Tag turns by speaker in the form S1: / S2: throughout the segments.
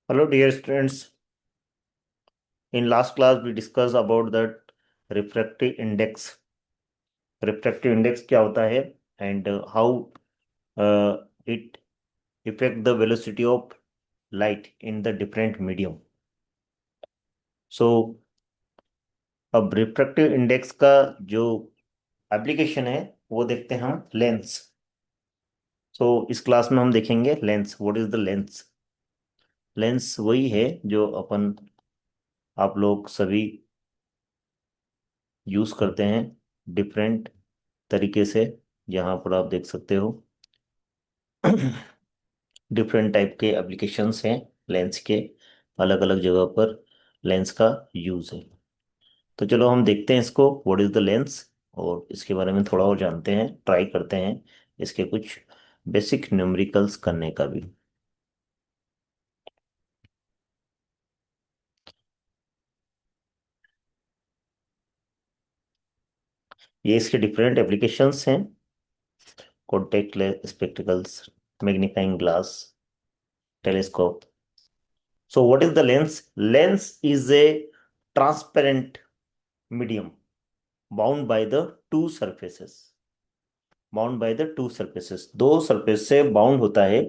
S1: Hello, dear students. In last class, we discussed about that refractive index. Refractive index क्या होता है and how it affect the velocity of light in the different medium. So, अब refractive index का जो application है वो देखते हैं हम लेंस. सो इस क्लास में हम देखेंगे lens. What is the lens? Lens वही है जो अपन आप लोग सभी यूज करते हैं डिफरेंट तरीके से. यहाँ पर आप देख सकते हो डिफरेंट टाइप के एप्लीकेशंस हैं लेंस के. अलग अलग जगह पर लेंस का यूज है. तो चलो हम देखते हैं इसको, व्हाट इज द लेंस, और इसके बारे में थोड़ा और जानते हैं, ट्राई करते हैं इसके कुछ बेसिक न्यूमेरिकल्स करने का भी. ये इसके डिफरेंट एप्लीकेशंस हैं. Contact spectacles, magnifying glass, telescope. So what is the lens? Lens is a transparent medium bound by the two surfaces. Bound by the two surfaces. दो surface से bound होता है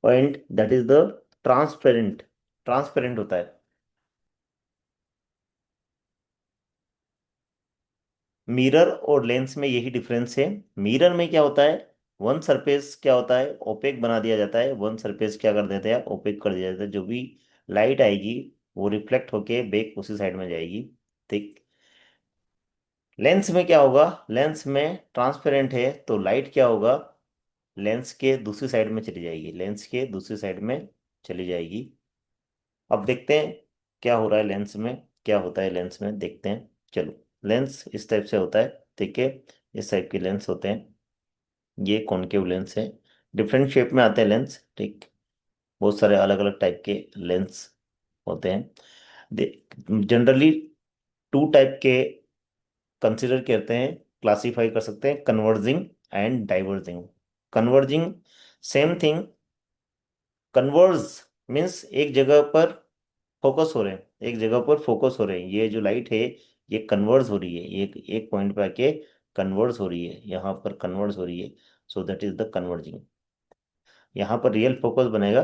S1: and that is the transparent. Transparent होता है. Mirror और lens में यही difference है. मिरर में क्या होता है, वन सरफेस क्या होता है, ओपेक बना दिया जाता है. वन सरफेस क्या कर देते हैं, ओपेक कर दिया जाता है. जो भी लाइट आएगी वो रिफ्लेक्ट होके बैक उसी साइड में जाएगी. ठीक. लेंस में क्या होगा, लेंस में ट्रांसपेरेंट है तो लाइट क्या होगा, लेंस के दूसरी साइड में चली जाएगी. लेंस के दूसरी साइड में चली जाएगी. अब देखते हैं क्या हो रहा है लेंस में, क्या होता है लेंस में, देखते हैं. चलो. लेंस इस टाइप से होता है. ठीक है. इस टाइप के लेंस होते हैं. ये कॉनकेव लेंस है. डिफरेंट शेप में आते हैं लेंस. ठीक. बहुत सारे अलग अलग टाइप के लेंस होते हैं. जनरली टू टाइप के कंसिडर करते हैं, क्लासीफाई कर सकते हैं, converging and diverging. Converging same thing. Converge means एक जगह पर फोकस हो रहे हैं, एक जगह पर फोकस हो रहे हैं. ये जो लाइट है ये कन्वर्ज हो रही है, एक एक पॉइंट पे आके कन्वर्ज हो रही है, यहाँ पर कन्वर्ज हो रही है. So that is the converging. यहाँ पर रियल फोकस बनेगा.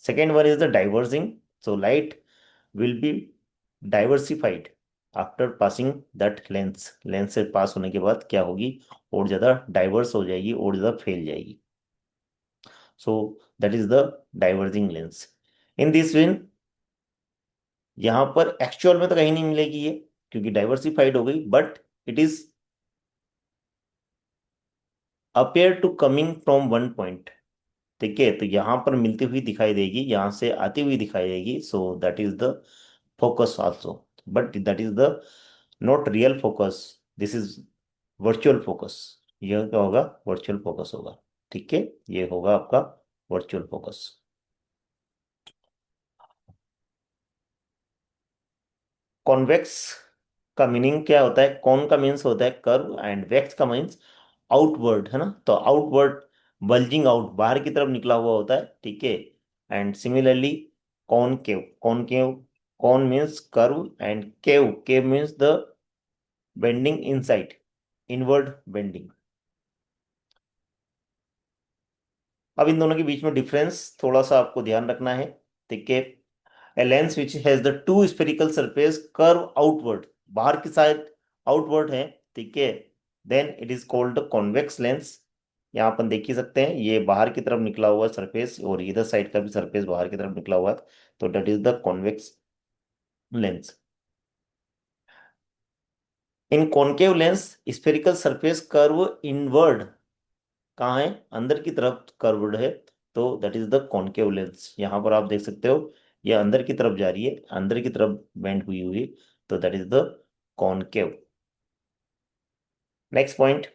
S1: Second one is the diverging. So light will be diversified after passing that lens. Lens से पास होने के बाद क्या होगी, और ज़्यादा डाइवर्स हो जाएगी और ज़्यादा फैल जाएगी. So that is the diverging lens. In this way यहाँ पर एक्चुअल में तो कहीं नहीं मिलेगी ये, क्योंकि डाइवर्सिफाइड हो गई, but it is appear to coming from one point. ठीक है. तो यहाँ पर मिलती हुई दिखाई देगी, यहाँ से आती हुई दिखाई देगी. So that is the focus also, but that is the not real focus. This is virtual focus. यह क्या होगा, वर्चुअल फोकस होगा. ठीक है. ये होगा आपका वर्चुअल फोकस. कॉन्वेक्स का मीनिंग क्या होता है, कॉन का मीन्स होता है कर्व एंड वेक्स का मीन्स आउटवर्ड, है ना. तो आउटवर्ड, बल्जिंग आउट, बाहर की तरफ निकला हुआ होता है. ठीक है. And similarly concave. Concave, con means curve and cave, cave means the bending inside, inward bending. अब इन दोनों के बीच में डिफरेंस थोड़ा सा आपको ध्यान रखना है. ठीक है. A lens which has the two spherical surface curve outward, बाहर की साइड आउटवर्ड है. ठीक है. Then it is called convex lens. यहाँ अपन देख ही सकते हैं ये बाहर की तरफ निकला हुआ सरफेस और इधर साइड का भी सरफेस बाहर की तरफ निकला हुआ है. तो that is the convex lens. In concave lens spherical surface curve inward, कहाँ है, अंदर की तरफ कर्व्ड है. तो that is the concave lens. यहाँ पर आप देख सकते हो ये अंदर की तरफ जा रही है, अंदर की तरफ बेंड हुई हुई. तो that is the concave. Next point,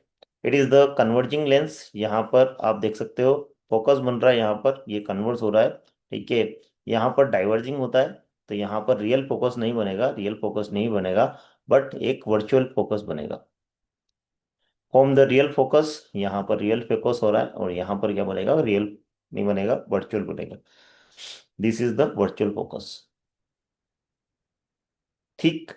S1: it is the converging lens. यहाँ पर आप देख सकते हो फोकस बन रहा है, यहाँ पर ये कन्वर्स हो रहा है. ठीक है. यहाँ पर डाइवर्जिंग होता है. तो यहाँ पर रियल फोकस नहीं बनेगा, रियल फोकस नहीं बनेगा, बट एक वर्चुअल फोकस बनेगा. फ्रॉम द रियल फोकस, यहाँ पर रियल फोकस हो रहा है और यहाँ पर क्या बनेगा, रियल नहीं बनेगा, वर्चुअल बनेगा. This is the virtual focus. Thick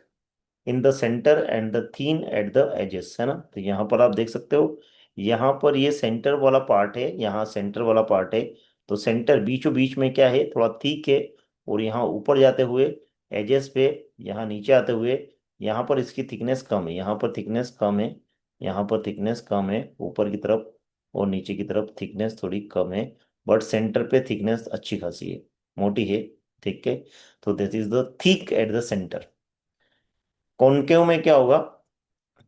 S1: in the centre and the thin at the edges, है ना। तो यहाँ पर आप देख सकते हो, यहाँ पर ये सेंटर वाला पार्ट है, यहाँ सेंटर वाला पार्ट है। तो सेंटर बीचों बीच में क्या है, थोड़ा थिक है। और यहाँ ऊपर जाते हुए एजेस पे, यहाँ नीचे आते हुए, यहाँ पर इसकी थिकनेस कम है, यहाँ पर थिकनेस कम है, यहाँ पर थिकनेस कम है ऊपर की तरफ, और नीचे की तरफ थिकनेस थोड़ी कम है। बट सेंटर पे थिकनेस अच्छी खासी है, मोटी है। ठीक है। तो this is the thick at the centre. Concave में क्या होगा,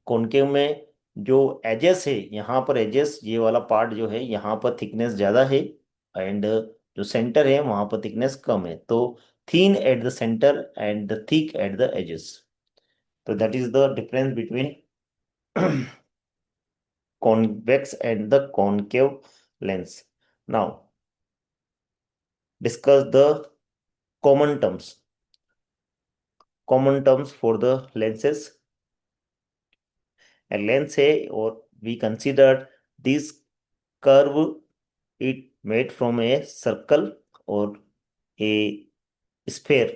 S1: कॉनकेव में जो एजेस है, यहाँ पर एजेस, ये वाला पार्ट जो है, यहाँ पर थिकनेस ज़्यादा है। एंड जो सेंटर है वहाँ पर थिकनेस कम है। तो thin at the centre and the thick at the edges. तो that is the difference between convex and the concave lens. Now, discuss the common terms. Common terms for the lenses. A lens है, और we consider this curve it made from a circle or a sphere,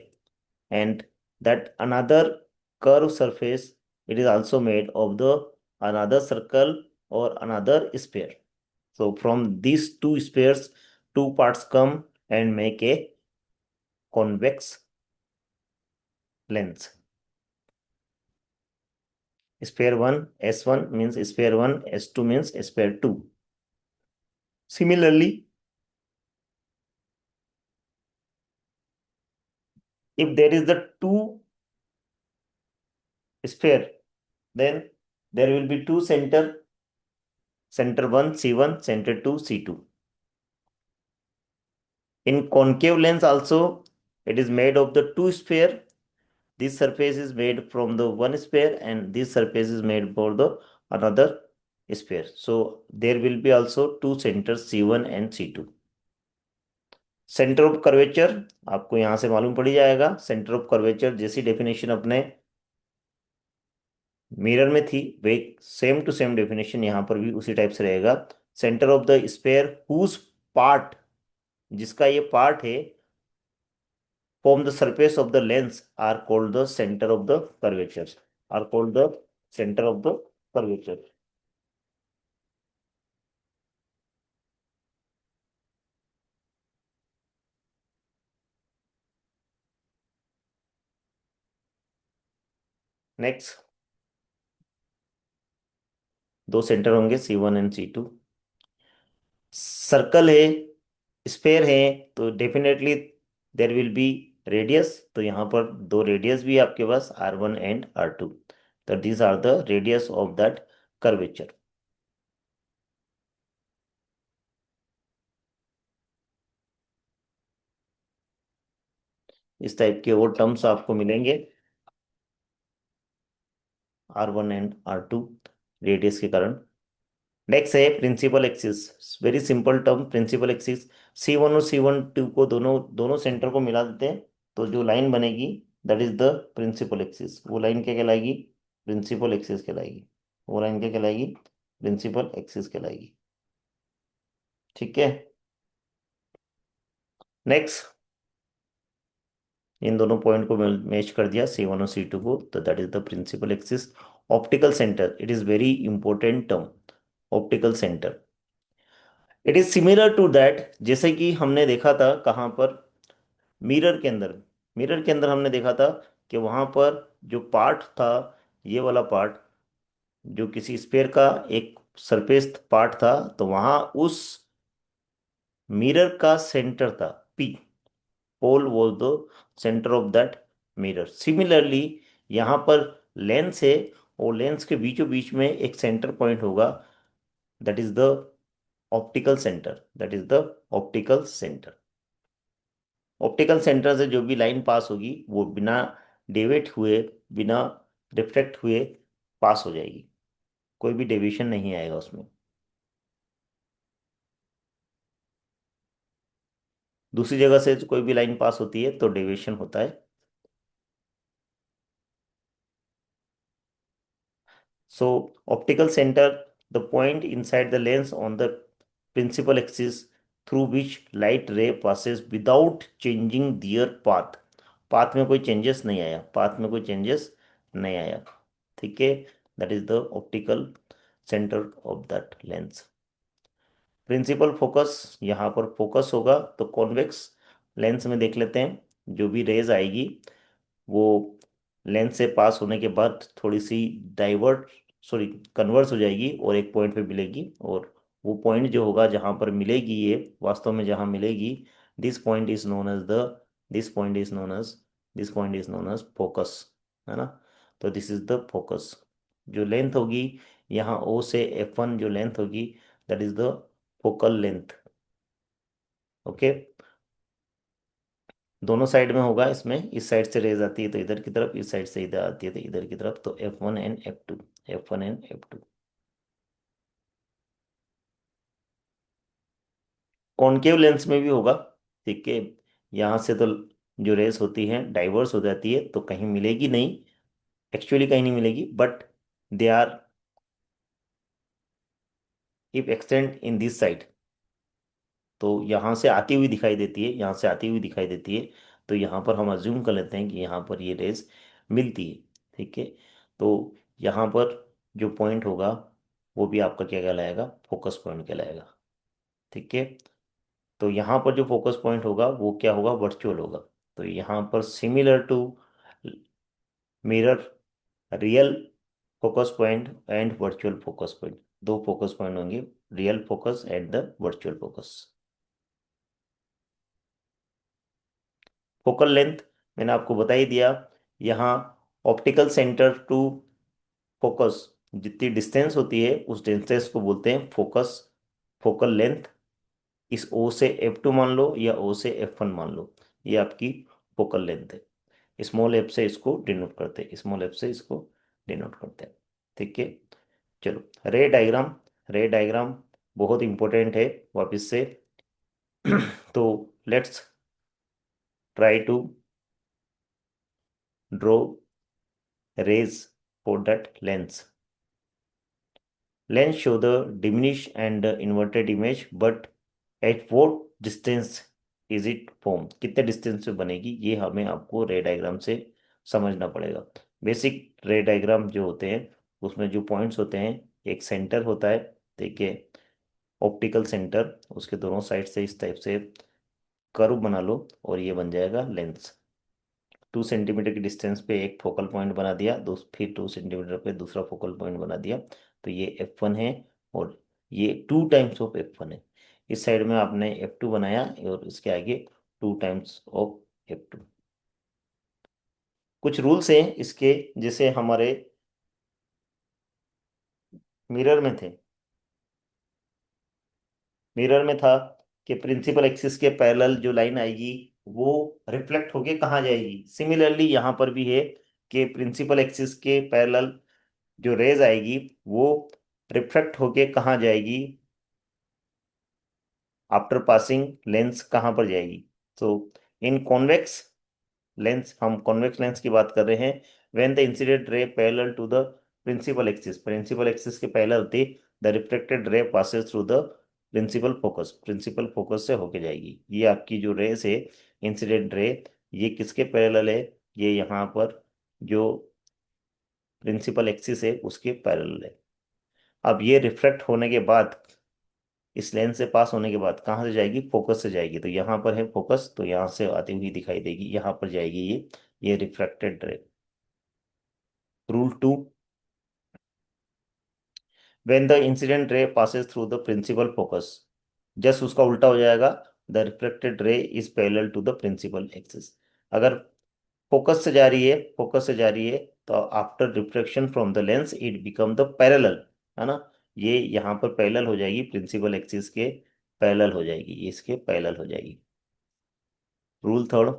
S1: and that another curved surface, it is also made of the another circle or another sphere. So from these two spheres, two parts come and make a convex lens. Sphere 1, S1 means sphere 1, S2 means sphere 2. Similarly, if there is the two sphere, then there will be two center, center 1 C1, center 2 C2. In concave lens also, it is made of the two sphere. This surface is made from the one sphere, and this surface is made for the another sphere. So there will be also two centers C1 and C2. Centre of curvature आपको यहां से मालूम पड़ ही जाएगा। Centre of curvature जैसी definition अपने mirror में थी, वे सेम टू सेम डेफिनेशन यहाँ पर भी उसी टाइप से रहेगा। Centre of the sphere whose part, जिसका ये पार्ट है, form the surface of the lens are called the centre of the curvature, are called the centre of the curvature. Next, दो सेंटर होंगे C1 एंड C2। सर्कल है, sphere है, तो definitely there will be radius. तो यहाँ पर दो radius भी है आपके पास, R1 एंड R2। तो these are the radius of that curvature. इस टाइप के और टर्म्स आपको मिलेंगे, R1 एंड R2 रेडियस के कारण। नेक्स्ट है principal axis. Very simple term, principal axis. C1 और C1 2 को दोनों दोनों सेंटर को मिला देते हैं, तो जो लाइन बनेगी that is the principal axis. वो लाइन क्या कहलाएगी, प्रिंसिपल एक्सिस कहलाएगी। वो लाइन क्या कहलाएगी, प्रिंसिपल एक्सिस कहलाएगी। ठीक है। नेक्स्ट, इन दोनों पॉइंट को मैच कर दिया, C1 और C2 को, तो that is the principal axis. Optical centre, it is very important term, optical centre. It is similar to that, जैसे कि हमने देखा था कहाँ पर, मिरर के अंदर। मिरर के अंदर हमने देखा था कि वहां पर जो पार्ट था, ये वाला पार्ट, जो किसी स्फेयर का एक सरफेस पार्ट था, तो वहां उस मिरर का सेंटर था P, pole was the centre of that mirror. Similarly यहाँ पर लेंस है, और लेंस के बीचों बीच में एक सेंटर पॉइंट होगा, that is the optical centre, that is the optical centre. Optical centre से जो भी लाइन पास होगी वो बिना डेविएट हुए, बिना रिफ्लेक्ट हुए पास हो जाएगी, कोई भी डेविएशन नहीं आएगा उसमें। दूसरी जगह से कोई भी लाइन पास होती है तो डेविएशन होता है। So optical center, the point inside the lens on the principal axis through which light ray passes without changing their path. Path में कोई चेंजेस नहीं आया, पाथ में कोई चेंजेस नहीं आया। ठीक है, that is the optical centre of that lens. Principal focus, यहाँ पर फोकस होगा तो कॉन्वेक्स लेंस में देख लेते हैं, जो भी रेज आएगी वो लेंस से पास होने के बाद थोड़ी सी डाइवर्ट, सॉरी कन्वर्स हो जाएगी और एक पॉइंट पे मिलेगी। और वो पॉइंट जो होगा जहाँ पर मिलेगी, ये वास्तव में जहाँ मिलेगी, this point is known as the this point is known as this point is known as focus, है ना। तो दिस इज द फोकस। जो लेंथ होगी यहाँ ओ से F1 जो लेंथ होगी, that is the focal length. Okay, दोनों साइड में होगा इसमें, इस साइड से रेज आती है तो इधर की तरफ, इस साइड से इधर आती है तो इधर की तरफ। तो F1 and F2, F1 and F2। Concave lens में भी होगा। ठीक है, यहाँ से तो जो रेस होती है डाइवर्स हो जाती है तो कहीं मिलेगी नहीं, एक्चुअली कहीं नहीं मिलेगी, but they are if extend in this side, तो यहाँ से आती हुई दिखाई देती है, यहाँ से आती हुई दिखाई देती है। तो यहाँ पर हम अज्यूम कर लेते हैं कि यहाँ पर ये रेस मिलती है। ठीक है, तो यहाँ पर जो पॉइंट होगा वो भी आपका क्या कहलाएगा, फोकस पॉइंट कहलाएगा। ठीक है, तो यहाँ पर जो फोकस पॉइंट होगा वो क्या होगा, वर्चुअल होगा। तो यहाँ पर similar to mirror, real focus point and virtual focus point, दो फोकस पॉइंट होंगे, real focus and the virtual focus. Focal length मैंने आपको बता ही दिया। यहाँ ऑप्टिकल सेंटर टू फोकस जितनी डिस्टेंस होती है उस डिस्टेंस को बोलते हैं फोकस, फोकल लेंथ। इस O से F2 मान लो या O से F1 मान लो, ये आपकी फोकल लेंथ है। स्मॉल एफ से इसको डिनोट करते हैं, स्मॉल एफ से इसको डिनोट करते हैं। ठीक है, चलो रे डायग्राम, रे डायग्राम बहुत इंपॉर्टेंट है वापस से। तो let's try to draw rays for that lens. Lens show the diminished and inverted image, but at what distance is it formed? कितने डिस्टेंस पे बनेगी, ये हमें आपको रे डायग्राम से समझना पड़ेगा। बेसिक रे डायग्राम जो होते हैं उसमें जो पॉइंट्स होते हैं, एक सेंटर होता है, देखिए ऑप्टिकल सेंटर, उसके दोनों साइड से इस टाइप से कर्व बना लो और ये बन जाएगा लेंस। 2 सेंटीमीटर की डिस्टेंस पे एक फोकल पॉइंट बना दिया, फिर 2 सेंटीमीटर पे दूसरा फोकल पॉइंट बना दिया। तो ये F1 है और ये 2 टाइम्स ऑफ F1 है। इस साइड में आपने F2 बनाया और इसके आगे 2 टाइम्स ऑफ F2। कुछ रूल्स हैं इसके, जैसे हमारे मिरर में थे, मिरर में था कि प्रिंसिपल एक्सिस के पैरेलल जो लाइन आएगी वो रिफ्लेक्ट होके कहाँ जाएगी। सिमिलरली यहाँ पर भी है कि प्रिंसिपल एक्सिस के पैरेलल जो रेज आएगी वो रिफ्लेक्ट होके कहाँ जाएगी, आफ्टर पासिंग लेंस कहाँ पर जाएगी। तो इन कॉन्वेक्स लेंस, हम कॉन्वेक्स लेंस की बात कर रहे हैं। When the incident ray parallel to the principal axis, principal axis के पैरेलल होती, the reflected ray passes through the principal focus, principal focus से होके जाएगी। ये आपकी जो रेस है, इंसिडेंट रे, ये किसके पैरेलल है, ये यहाँ पर जो प्रिंसिपल एक्सिस है उसके पैरेलल है। अब ये रिफ्लेक्ट होने के बाद, इस लेंस से पास होने के बाद कहाँ से जाएगी, फोकस से जाएगी। तो यहाँ पर है फोकस, तो यहाँ से आती हुई दिखाई देगी, यहाँ पर जाएगी ये refracted ray. Rule 2, when the incident ray passes through the principal focus, just उसका उल्टा हो जाएगा, the reflected ray is parallel to the principal axis. अगर फोकस से जा रही है, फोकस से जा रही है, तो after reflection from the lens it become the parallel, है ना। ये यहाँ पर पैरेलल हो जाएगी, प्रिंसिपल एक्सिस के पैरेलल हो जाएगी, ये इसके पैरेलल हो जाएगी। Rule 3,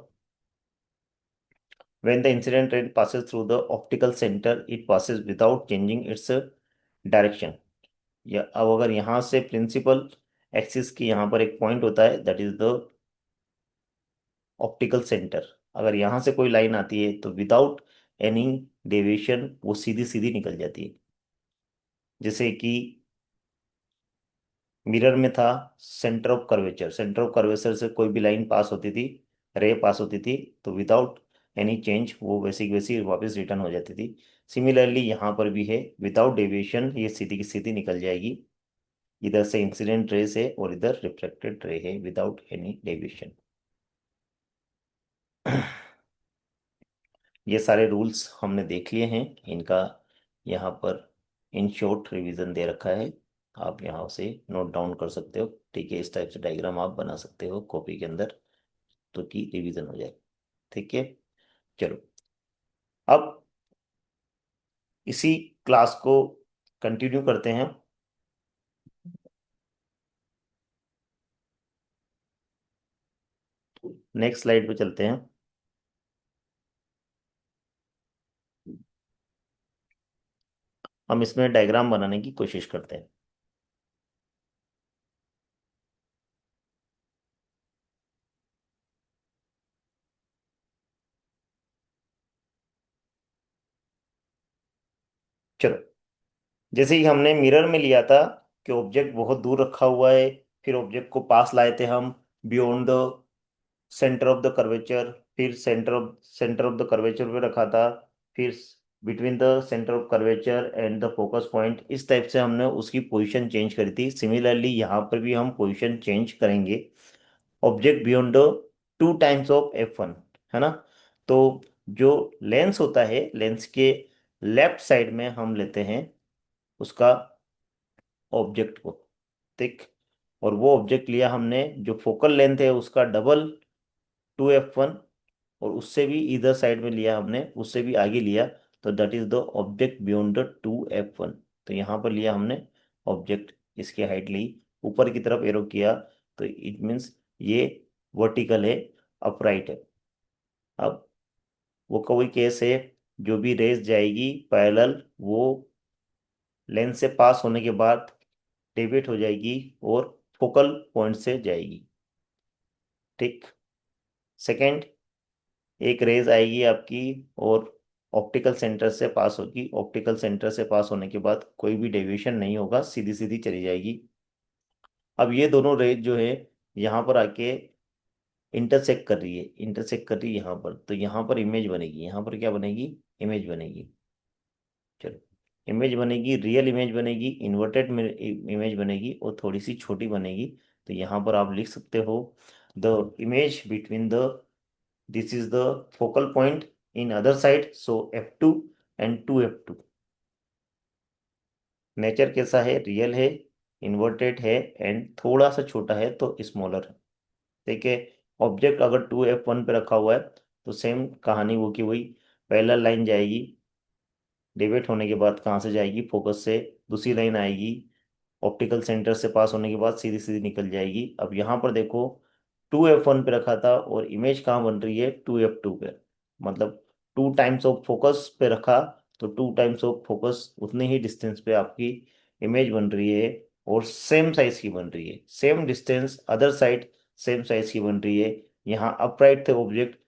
S1: when the incident ray passes through the optical center, it passes without changing its direction। या अब अगर यहाँ से प्रिंसिपल एक्सिस की यहाँ पर एक पॉइंट होता है, that is the optical centre. अगर यहाँ से कोई लाइन आती है तो विदाउट एनी डेविएशन वो सीधी सीधी निकल जाती है। जैसे कि मिरर में था centre of curvature, centre of curvature से कोई भी लाइन पास होती थी, रे पास होती थी, तो विदाउट एनी चेंज वो वैसी की वैसी वापस रिटर्न हो जाती थी। सिमिलरली यहाँ पर भी है, विदाउट डेविएशन ये सीधी की सीधी निकल जाएगी। इधर से इंसिडेंट रे है और इधर रिफ्लेक्टेड रे है विदाउट एनी डेविएशन। ये सारे रूल्स हमने देख लिए हैं, इनका यहाँ पर इन शॉर्ट रिवीजन दे रखा है, आप यहाँ से नोट डाउन कर सकते हो। ठीक है, इस टाइप से डायग्राम आप बना सकते हो कॉपी के अंदर, तो कि रिवीजन हो जाए। ठीक है, चलो अब इसी क्लास को कंटिन्यू करते हैं। नेक्स्ट स्लाइड पे चलते हैं। हम इसमें डायग्राम बनाने की कोशिश करते हैं। चलो, जैसे ही हमने मिरर में लिया था कि ऑब्जेक्ट बहुत दूर रखा हुआ है, फिर ऑब्जेक्ट को पास लाए थे हम beyond the centre of the curvature, फिर सेंटर ऑफ द कर्वेचर पे रखा था, फिर between the centre of curvature and the focus point, इस टाइप से हमने उसकी पोजीशन चेंज करी थी। सिमिलरली यहाँ पर भी हम पोजीशन चेंज करेंगे object beyond the 2 times of f1, है ना। तो जो लेंस होता है, लेंस के लेफ्ट साइड में हम लेते हैं उसका ऑब्जेक्ट को, ठीक। और वो ऑब्जेक्ट लिया हमने जो फोकल लेंथ है उसका डबल 2f1, और उससे भी इधर साइड में लिया हमने, उससे भी आगे लिया, तो that is the object beyond the 2f1। तो यहाँ पर लिया हमने ऑब्जेक्ट, इसकी हाइट ली, ऊपर की तरफ एरो किया, तो इट मीन्स ये वर्टिकल है, अपराइट है। अब वो कोई केस है, जो भी रेस जाएगी पैरेलल, वो लेंस से पास होने के बाद डेविएट हो जाएगी और फोकल पॉइंट से जाएगी, ठीक। सेकंड, एक रेज आएगी आपकी और ऑप्टिकल सेंटर से पास होगी, ऑप्टिकल सेंटर से पास होने के बाद कोई भी डेविएशन नहीं होगा, सीधी सीधी चली जाएगी। अब ये दोनों रेज जो है यहाँ पर आके इंटरसेक्ट कर रही है, इंटरसेक्ट कर रही है यहाँ पर, तो यहाँ पर इमेज बनेगी, यहाँ पर क्या बनेगी, इमेज बनेगी। चलो, इमेज बनेगी, रियल इमेज बनेगी, इन्वर्टेड इमेज बनेगी, और थोड़ी सी छोटी बनेगी। तो यहाँ पर आप लिख सकते हो the image between the, this is the focal point in other side, so f2 and 2f2। Nature कैसा है, रियल है, इन्वर्टेड है, एंड थोड़ा सा छोटा है तो स्मॉलर है। ठीक है, ऑब्जेक्ट अगर 2f1 पे रखा हुआ है तो सेम कहानी वो की वही, पैरेलल लाइन जाएगी, डेविएट होने के बाद कहाँ से जाएगी, फोकस से, दूसरी लाइन आएगी, ऑप्टिकल सेंटर से पास होने के बाद सीधी सीधी निकल जाएगी। अब यहाँ पर देखो 2f1 पे रखा था और इमेज कहाँ बन रही है, 2f2 पे, मतलब 2 टाइम्स ऑफ फोकस पे रखा, तो 2 टाइम्स ऑफ फोकस उतने ही डिस्टेंस पे आपकी इमेज बन रही है, और सेम साइज की बन रही है, same distance other side, same size की बन रही है। यहाँ अपराइट थे ऑब्जेक्ट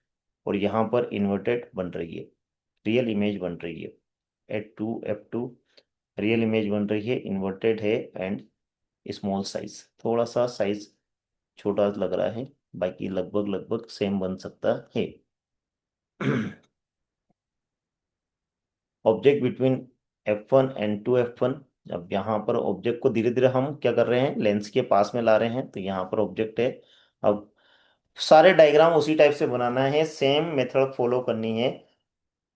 S1: और यहाँ पर इन्वर्टेड बन रही है, रियल इमेज बन रही है। F2 रियल इमेज बन रही है, इन्वर्टेड है, एंड स्मॉल साइज, थोड़ा सा साइज छोटा लग रहा है, बाकी लगभग लगभग सेम बन सकता है। Object between f1 and 2f1। अब यहाँ पर ऑब्जेक्ट को धीरे धीरे हम क्या कर रहे हैं, लेंस के पास में ला रहे हैं, तो यहाँ पर ऑब्जेक्ट है। अब सारे डायग्राम उसी टाइप से बनाना है, सेम मेथड फॉलो करनी है।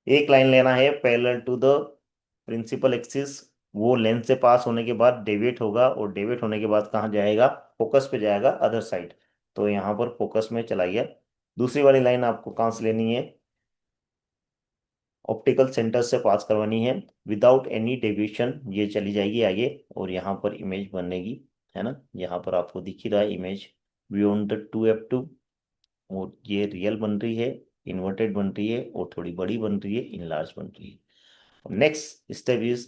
S1: एक लाइन लेना है parallel to the principal axis, वो लेंस से पास होने के बाद डेविएट होगा, और डेविएट होने के बाद कहाँ जाएगा, फोकस पे जाएगा अदर साइड, तो यहाँ पर फोकस में चला गया। दूसरी वाली लाइन आपको कहाँ से लेनी है, ऑप्टिकल सेंटर से पास करवानी है, विदाउट एनी डेविएशन ये चली जाएगी आगे, और यहाँ पर इमेज बनेगी, है ना। यहाँ पर आपको दिख ही रहा है इमेज बियॉन्ड द 2f2, और ये रियल बन रही है, इन्वर्टेड बन रही है, और थोड़ी बड़ी बन रही है, इनलार्ज बन रही है। Next step is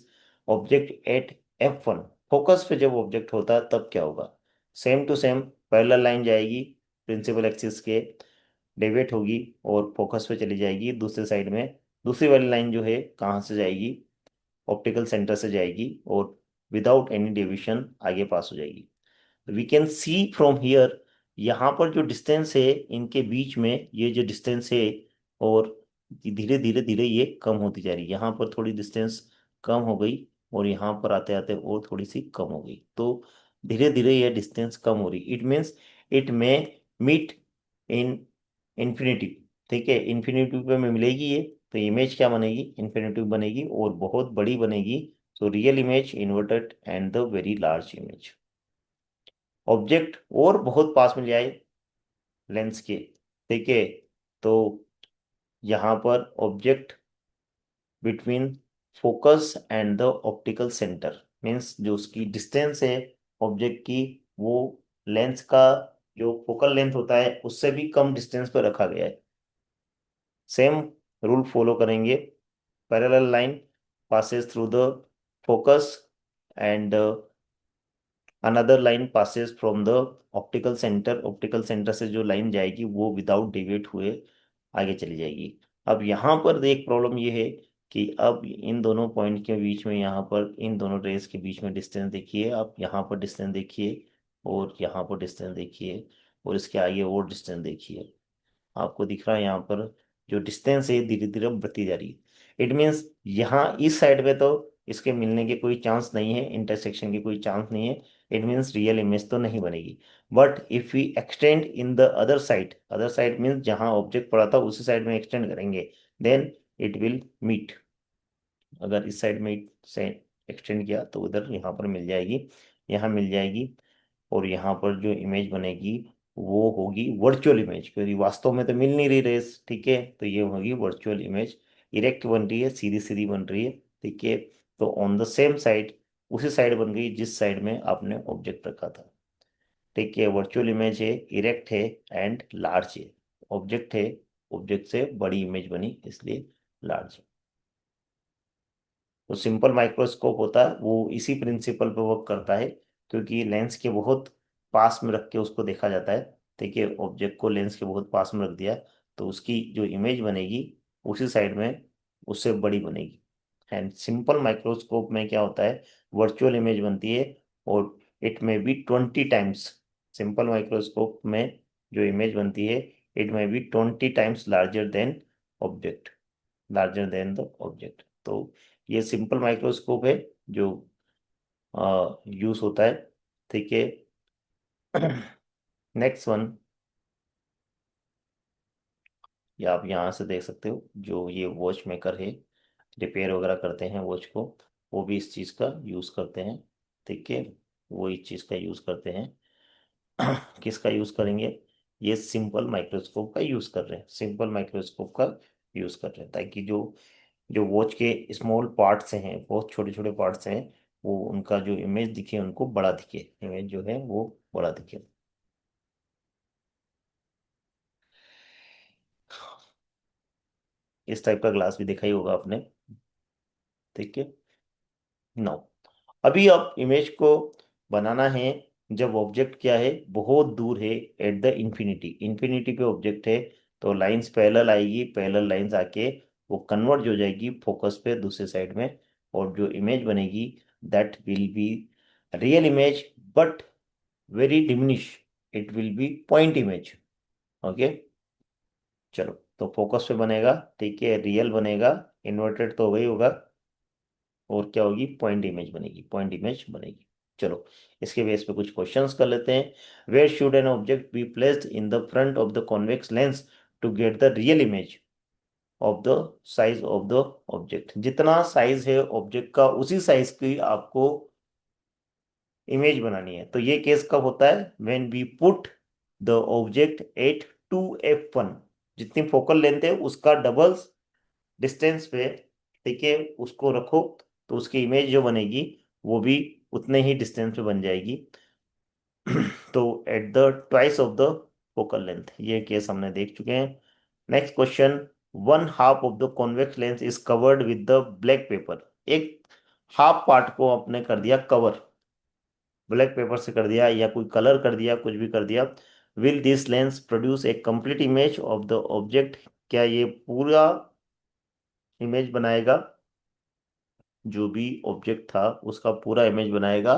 S1: object at f1, focus पे जब ऑब्जेक्ट होता है तब क्या होगा, same to same parallel line जाएगी प्रिंसिपल एक्सिस के, डेविएट होगी और फोकस पे चली जाएगी दूसरे साइड में। दूसरी वाली लाइन जो है कहाँ से जाएगी, ऑप्टिकल सेंटर से जाएगी, और विदाउट एनी डेविएशन आगे पास हो जाएगी। We can see from here, यहाँ पर जो डिस्टेंस है इनके बीच में, ये जो डिस्टेंस है, और धीरे धीरे धीरे ये कम होती जा रही है। यहाँ पर थोड़ी डिस्टेंस कम हो गई, और यहाँ पर आते आते और थोड़ी सी कम हो गई, तो धीरे धीरे ये डिस्टेंस कम हो रही। इट मीन्स इट में मीट इन इन्फिनिटिव। ठीक है, इन्फिनिटिव पे में मिलेगी ये, तो इमेज क्या बनेगी, इन्फिनिटिव बनेगी और बहुत बड़ी बनेगी। So real image inverted and the very large image. Object और बहुत पास में ले आए लेंस के। ठीक है, तो यहाँ पर object between focus and the optical centre, means जो उसकी डिस्टेंस है ऑब्जेक्ट की, वो लेंस का जो फोकल लेंथ होता है उससे भी कम डिस्टेंस पर रखा गया है। सेम रूल फॉलो करेंगे। Parallel line passes through the focus and another line passes from the optical center। Optical centre से जो लाइन जाएगी वो विदाउट डिविएट हुए आगे चली जाएगी। अब यहाँ पर एक प्रॉब्लम ये है कि अब इन दोनों पॉइंट के बीच में, यहाँ पर इन दोनों रेस के बीच में डिस्टेंस देखिए, आप यहाँ पर डिस्टेंस देखिए और यहाँ पर डिस्टेंस देखिए, और इसके आगे और डिस्टेंस देखिए। आपको दिख रहा है यहाँ पर जो डिस्टेंस है धीरे धीरे बढ़ती जा रही है। इट मीन्स यहाँ इस साइड में तो इसके मिलने के कोई चांस नहीं है, इंटरसेक्शन की कोई चांस नहीं है। इट मीन्स रियल इमेज तो नहीं बनेगी। But if we extend in the other side means जहाँ ऑब्जेक्ट पड़ा था उसी साइड में एक्सटेंड करेंगे, देन इट विल मीट। अगर इस साइड में से एक्सटेंड किया तो उधर यहाँ पर मिल जाएगी, यहाँ मिल जाएगी, और यहाँ पर जो इमेज बनेगी वो होगी वर्चुअल इमेज, क्योंकि वास्तव में तो मिल नहीं रही रेस। ठीक है, तो ये होगी वर्चुअल इमेज। इरेक्ट बन रही है, सीधी सीधी बन रही है। ठीक है, तो ऑन द सेम साइड, उसी साइड बन गई जिस साइड में आपने ऑब्जेक्ट रखा था। ठीक है, वर्चुअल इमेज है, इरेक्ट है एंड लार्ज है। ऑब्जेक्ट है, ऑब्जेक्ट से बड़ी इमेज बनी इसलिए लार्ज है। तो सिंपल माइक्रोस्कोप होता है वो इसी प्रिंसिपल पे वर्क करता है, क्योंकि लेंस के बहुत पास में रख के उसको देखा जाता है। ठीक है, ऑब्जेक्ट को लेंस के बहुत पास में रख दिया तो उसकी जो इमेज बनेगी उसी साइड में उससे बड़ी बनेगी। एंड सिंपल माइक्रोस्कोप में क्या होता है, वर्चुअल इमेज बनती है, और it may be 20 times. Simple microscope में जो इमेज बनती है, it may be 20 times object larger than the object. तो ये सिंपल माइक्रोस्कोप है जो यूज होता है। ठीक है। नेक्स्ट वन, ये आप यहाँ से देख सकते हो, जो ये वॉच मेकर है, रिपेयर वगैरह करते हैं वॉच को, वो भी इस चीज़ का यूज़ करते हैं। ठीक है, वो इस चीज़ का यूज़ करते हैं। किसका यूज़ करेंगे, ये सिंपल माइक्रोस्कोप का यूज़ कर रहे हैं, सिंपल माइक्रोस्कोप का यूज़ कर रहे हैं, ताकि जो जो वॉच के स्मॉल पार्ट्स हैं, बहुत छोटे छोटे पार्ट्स हैं, वो उनका जो इमेज दिखे उनको बड़ा दिखे, इमेज जो है वो बड़ा दिखे। इस टाइप का ग्लास भी देखा ही होगा आपने। ठीक है, नो, अभी आप इमेज को बनाना है जब ऑब्जेक्ट क्या है, बहुत दूर है, एट द इंफिनिटी, इंफिनिटी पे ऑब्जेक्ट है, तो लाइंस पैरेलल आएगी, पैरेलल लाइंस आके वो कन्वर्ज हो जाएगी फोकस पे दूसरे साइड में, और जो इमेज बनेगी that will be real image, but very diminish, it will be point image. Okay, चलो, तो फोकस पे बनेगा। ठीक है, रियल बनेगा, इन्वर्टेड तो वही होगा, और क्या होगी, पॉइंट इमेज बनेगी, पॉइंट इमेज बनेगी। चलो, इसके बेस पे कुछ क्वेश्चंस कर लेते हैं। Where should an object be placed in the front of the convex lens to get the real image of the size of the object. जितना साइज है ऑब्जेक्ट का उसी साइज की आपको इमेज बनानी है। तो ये केस कब होता है, when we put the object at 2f1, जितनी फोकल लेंथ है उसका डबल डिस्टेंस पे। ठीक है, उसको रखो, तो उसकी इमेज जो बनेगी वो भी उतने ही डिस्टेंस पे बन जाएगी। तो at the twice of the focal length, ये केस हमने देख चुके हैं। Next question, one half of the convex lens is covered with the black pepper. एक हाफ पार्ट को आपने कर दिया कवर, ब्लैक पेपर से कर दिया या कोई कलर कर दिया, कुछ भी कर दिया। Will this lens produce a complete image of the object, क्या ये पूरा इमेज बनाएगा, जो भी ऑब्जेक्ट था उसका पूरा इमेज बनाएगा।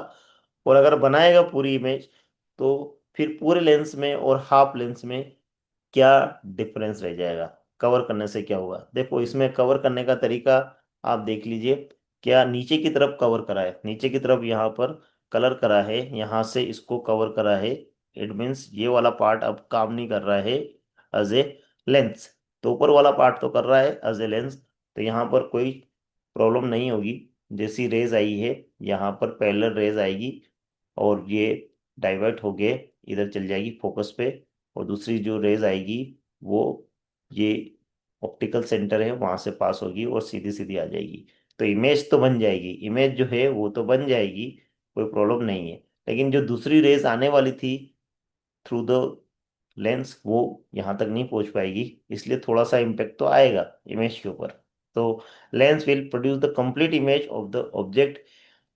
S1: और अगर बनाएगा पूरी इमेज, तो फिर पूरे लेंस में और हाफ लेंस में क्या डिफरेंस रह जाएगा, कवर करने से क्या होगा। देखो इसमें कवर करने का तरीका आप देख लीजिए। क्या नीचे की तरफ कवर करा है, नीचे की तरफ यहाँ पर कलर करा है, यहाँ से इसको कवर करा है, इट मीन्स ये वाला पार्ट अब काम नहीं कर रहा है एज ए लेंस। तो ऊपर वाला पार्ट तो कर रहा है एज ए लेंस, तो यहाँ पर कोई प्रॉब्लम नहीं होगी। जैसी रेज आई है यहाँ पर पैरेलल रेज आएगी और ये डाइवर्ट हो गए इधर चल जाएगी फोकस पे, और दूसरी जो रेज आएगी वो ये ऑप्टिकल सेंटर है वहां से पास होगी और सीधी सीधी आ जाएगी। तो इमेज तो बन जाएगी, इमेज जो है वो तो बन जाएगी, कोई प्रॉब्लम नहीं है। लेकिन जो दूसरी रेज आने वाली थी थ्रू द लेंस वो यहाँ तक नहीं पहुंच पाएगी, इसलिए थोड़ा सा इम्पेक्ट तो आएगा इमेज के ऊपर। तो lens will produce the complete image of the object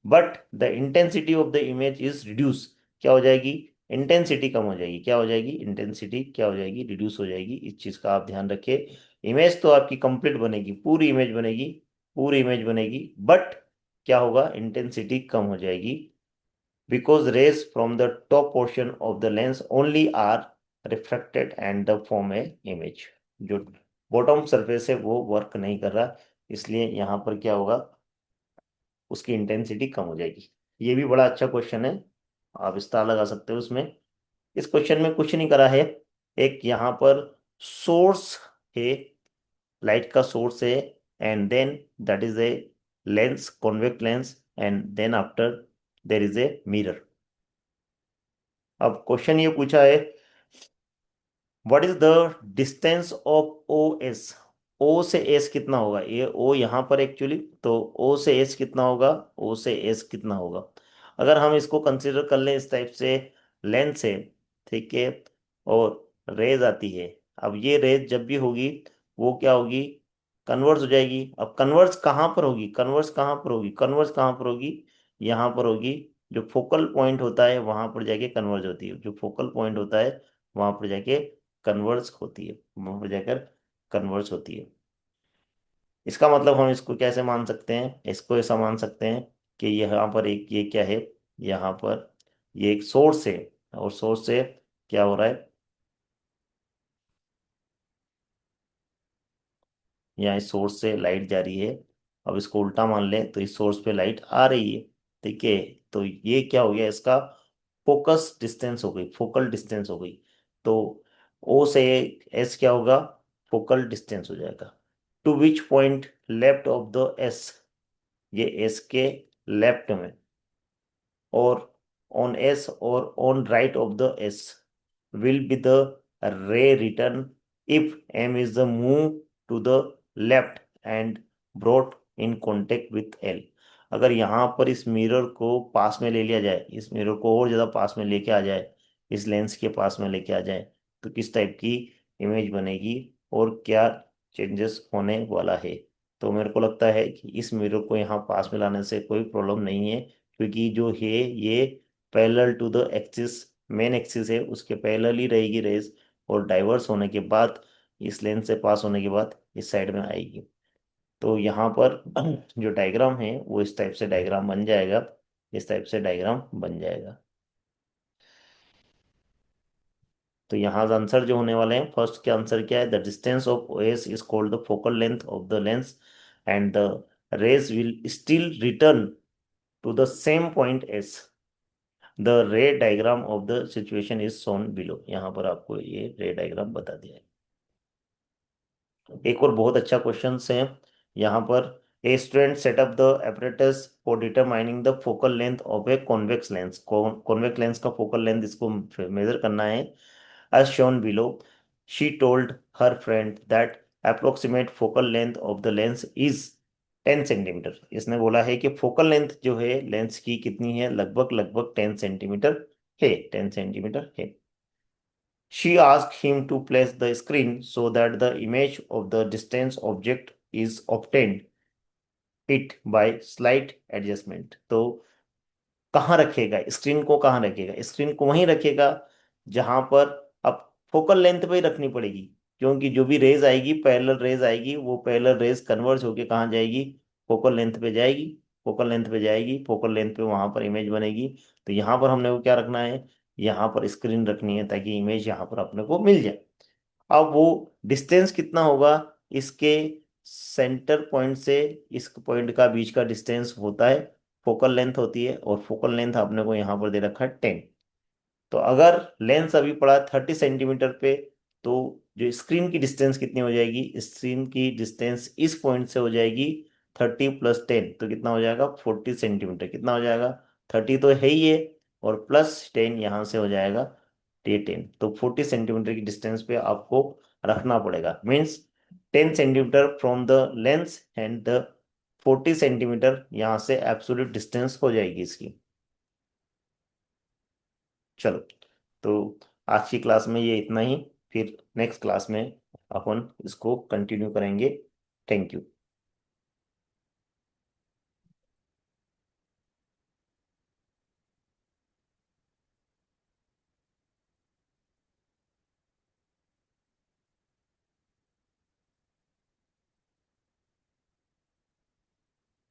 S1: but the intensity of the image is reduce. क्या हो जाएगी, इंटेंसिटी कम हो जाएगी। क्या हो जाएगी, इंटेंसिटी क्या हो जाएगी, रिड्यूस हो जाएगी। इस चीज का आप ध्यान रखिए। इमेज तो आपकी कंप्लीट बनेगी, पूरी इमेज बनेगी, पूरी इमेज बनेगी, बट क्या होगा, इंटेंसिटी कम हो जाएगी, because rays from the top portion of the lens only are refracted and the form a image। जो बॉटम सरफेस है वो वर्क नहीं कर रहा, इसलिए यहाँ पर क्या होगा, उसकी इंटेंसिटी कम हो जाएगी। ये भी बड़ा अच्छा क्वेश्चन है, आप स्टार लगा सकते हो उसमें। इस क्वेश्चन में कुछ नहीं करा है, एक यहाँ पर सोर्स है, लाइट का सोर्स है, and then that is a lens, convex lens, and then after there is a mirror. अब क्वेश्चन ये पूछा है, what is the distance of O S. O से एस कितना होगा, ये ओ यहाँ पर एक्चुअली, तो ओ से एस कितना होगा, ओ से एस कितना होगा। अगर हम इसको कंसिडर कर लें इस टाइप से, लेंस है, ठीक है, और रेज आती है। अब ये रेज जब भी होगी वो क्या होगी, कन्वर्स हो जाएगी। अब कन्वर्स कहाँ पर होगी, कन्वर्स कहाँ पर होगी, कन्वर्स कहाँ पर होगी, यहाँ पर होगी। जो फोकल पॉइंट होता है वहां पर जाके कन्वर्ज होती है, जो फोकल पॉइंट होता है वहां पर जाके कन्वर्स होती है, वहां पर जाकर कन्वर्स होती है। इसका मतलब हम इसको कैसे मान सकते हैं, इसको ऐसा मान सकते हैं कि यहाँ पर एक ये क्या है, यहाँ पर ये एक सोर्स है, और सोर्स से क्या हो रहा है, यहाँ इस सोर्स से लाइट जा रही है। अब इसको उल्टा मान लें तो इस सोर्स पे लाइट आ रही है, ठीक है। तो ये क्या हो गया, इसका फोकस डिस्टेंस हो गई, फोकल डिस्टेंस हो गई। तो ओ से एस क्या होगा, फोकल डिस्टेंस हो जाएगा। To which point left of the S, ये एस के लेफ्ट में, और on S or on right of the S will be the ray return if M is the move to the left and brought in contact with L। अगर यहाँ पर इस mirror को पास में ले लिया जाए, इस मिरर को और ज़्यादा पास में लेके आ जाए, इस लेंस के पास में लेके आ जाए, तो किस टाइप की इमेज बनेगी और क्या चेंजेस होने वाला है। तो मेरे को लगता है कि इस मिरर को यहाँ पास में लाने से कोई प्रॉब्लम नहीं है, क्योंकि जो है ये parallel to the axis, main axis है उसके पैरेलल ही रहेगी रेस, और डाइवर्स होने के बाद, इस लेंस से पास होने के बाद इस साइड में आएगी। तो यहाँ पर जो डायग्राम है वो इस टाइप से डायग्राम बन जाएगा, इस टाइप से डायग्राम बन जाएगा। तो यहाँ आंसर जो होने वाले हैं, फर्स्ट के आंसर क्या है, the distance of OS is called the focal length of the lens and the rays will still return to the same point S. The ray diagram of the situation is shown below. यहाँ पर आपको ये रे diagram बता दिया है। एक और बहुत अच्छा क्वेश्चन है यहाँ पर, a student setup the apparatus for determining the focal length of a convex lens. Convex lens का फोकल लेंथ इसको मेजर करना है। As shown below, she told her friend that approximate focal length of the lens is 10 centimetre. इसने बोला है कि focal length जो है लेंस की कितनी है, लगभग लगभग 10 सेंटीमीटर है, 10 सेंटीमीटर है। She asked him to place the screen so that the image of the distant object is obtained it by slight adjustment। तो कहाँ रखेगा स्क्रीन को, कहाँ रखेगा स्क्रीन को, वहीं रखेगा जहां पर, अब फोकल लेंथ पे ही रखनी पड़ेगी, क्योंकि जो भी रेज आएगी पैरेलल रेज आएगी, वो पैरेलल रेज कन्वर्ज होके कहाँ जाएगी, फोकल लेंथ पे जाएगी, फोकल लेंथ पे जाएगी, फोकल लेंथ पे वहां पर इमेज बनेगी। तो यहाँ पर हमने को क्या रखना है, यहाँ पर स्क्रीन रखनी है ताकि इमेज यहाँ पर अपने को मिल जाए। अब वो डिस्टेंस कितना होगा, इसके सेंटर पॉइंट से इस पॉइंट का बीच का डिस्टेंस होता है, फोकल लेंथ होती है, और फोकल लेंथ आपने को यहाँ पर दे रखा है 10। तो अगर लेंस अभी पड़ा 30 सेंटीमीटर पे, तो जो स्क्रीन की डिस्टेंस कितनी हो जाएगी, स्क्रीन की डिस्टेंस इस पॉइंट से हो जाएगी 30 + 10, तो कितना हो जाएगा 40 सेंटीमीटर। कितना हो जाएगा, 30 तो है ही है, और +10 यहाँ से हो जाएगा 10। तो 40 सेंटीमीटर की डिस्टेंस पे आपको रखना पड़ेगा, means 10 centimetre from the lens and the 40 centimetre यहाँ से एब्सोल्यूट डिस्टेंस हो जाएगी इसकी। चलो, तो आज की क्लास में ये इतना ही, फिर नेक्स्ट क्लास में अपन इसको कंटिन्यू करेंगे। Thank you.